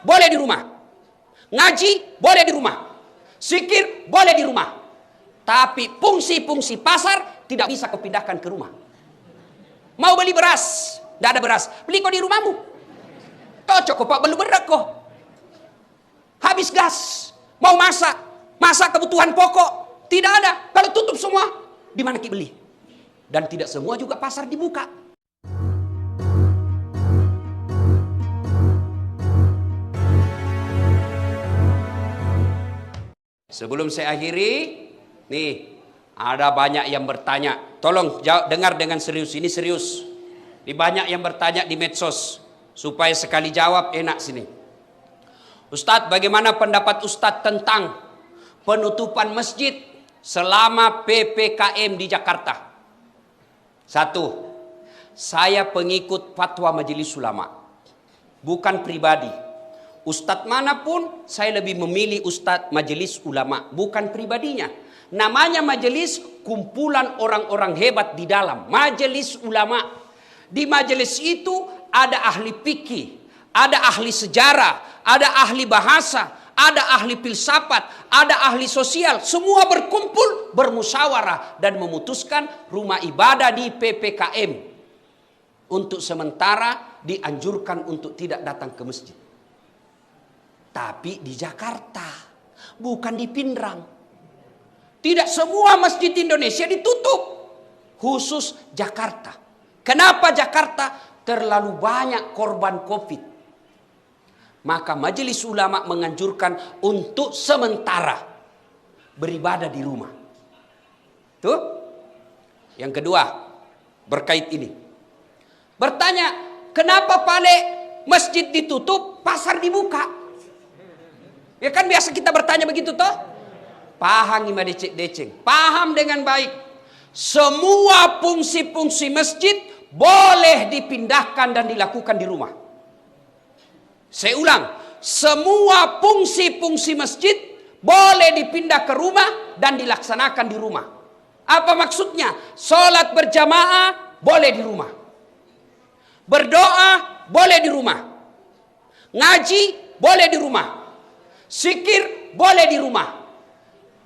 boleh di rumah. Ngaji boleh di rumah. Zikir boleh di rumah. Tapi fungsi-fungsi pasar tidak bisa kau pindahkan ke rumah. Mau beli beras, tidak ada beras, beli kau di rumahmu. Cocok kok Pak, belum berak kok. Habis gas, mau masak kebutuhan pokok, tidak ada. Kalau tutup semua, di mana kita beli? Dan tidak semua juga pasar dibuka. Sebelum saya akhiri, nih ada banyak yang bertanya. Tolong dengar dengan serius, ini serius. Di banyak yang bertanya di medsos, supaya sekali jawab enak sini. Ustadz, bagaimana pendapat Ustadz tentang penutupan masjid selama PPKM di Jakarta? Satu, saya pengikut fatwa Majelis Ulama, bukan pribadi. Ustadz manapun saya lebih memilih Ustadz Majelis Ulama, bukan pribadinya. Namanya majelis, kumpulan orang-orang hebat di dalam Majelis Ulama. Di majelis itu ada ahli fikih, ada ahli sejarah, ada ahli bahasa, ada ahli filsafat, ada ahli sosial. Semua berkumpul, bermusyawarah dan memutuskan rumah ibadah di PPKM untuk sementara dianjurkan untuk tidak datang ke masjid. Tapi di Jakarta, bukan di Pindrang. Tidak semua masjid di Indonesia ditutup, khusus Jakarta. Kenapa Jakarta? Terlalu banyak korban COVID. Maka Majelis Ulama menganjurkan untuk sementara beribadah di rumah. Tuh. Yang kedua, berkait ini. Bertanya, kenapa masjid ditutup, pasar dibuka? Ya kan biasa kita bertanya begitu toh? Paham ima deceng. Paham dengan baik. Semua fungsi-fungsi masjid boleh dipindahkan dan dilakukan di rumah. Saya ulang, semua fungsi-fungsi masjid boleh dipindah ke rumah dan dilaksanakan di rumah. Apa maksudnya? Sholat berjamaah boleh di rumah. Berdoa boleh di rumah. Ngaji boleh di rumah. Zikir boleh di rumah.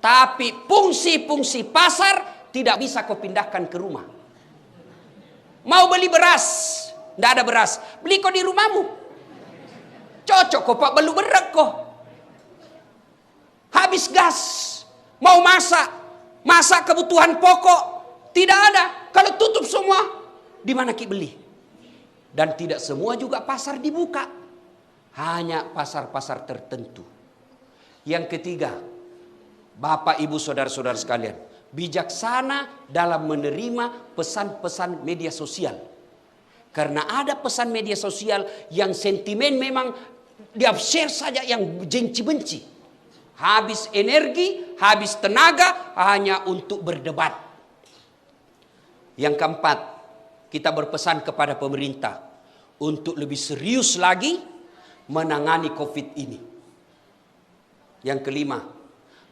Tapi fungsi-fungsi pasar tidak bisa kau pindahkan ke rumah. Mau beli beras, tidak ada beras, beli kau di rumahmu. Cocok kok Pak, belum berak kok. Habis gas, mau masak kebutuhan pokok, tidak ada. Kalau tutup semua, di mana kita beli? Dan tidak semua juga pasar dibuka, hanya pasar-pasar tertentu. Yang ketiga, Bapak Ibu saudara-saudara sekalian, bijaksana dalam menerima pesan-pesan media sosial. Karena ada pesan media sosial yang sentimen memang di-share saja yang benci-benci. Habis energi, habis tenaga hanya untuk berdebat. Yang keempat, kita berpesan kepada pemerintah untuk lebih serius lagi menangani COVID ini. Yang kelima,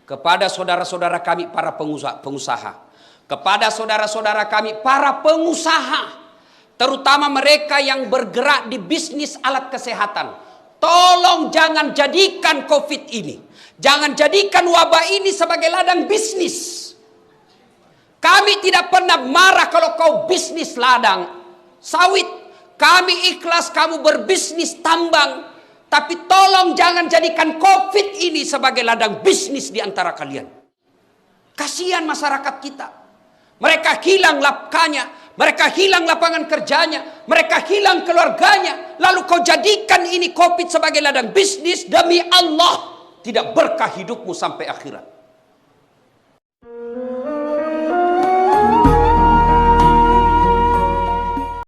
kepada saudara-saudara kami para pengusaha, kepada saudara-saudara kami para pengusaha, terutama mereka yang bergerak di bisnis alat kesehatan, tolong jangan jadikan COVID ini, jangan jadikan wabah ini sebagai ladang bisnis. Kami tidak pernah marah kalau kau bisnis ladang sawit. Kami ikhlas kamu berbisnis tambang. Tapi tolong jangan jadikan COVID ini sebagai ladang bisnis di antara kalian. Kasihan masyarakat kita. Mereka hilang lapkanya, mereka hilang lapangan kerjanya, mereka hilang keluarganya. Lalu kau jadikan ini COVID sebagai ladang bisnis, demi Allah tidak berkah hidupmu sampai akhirat.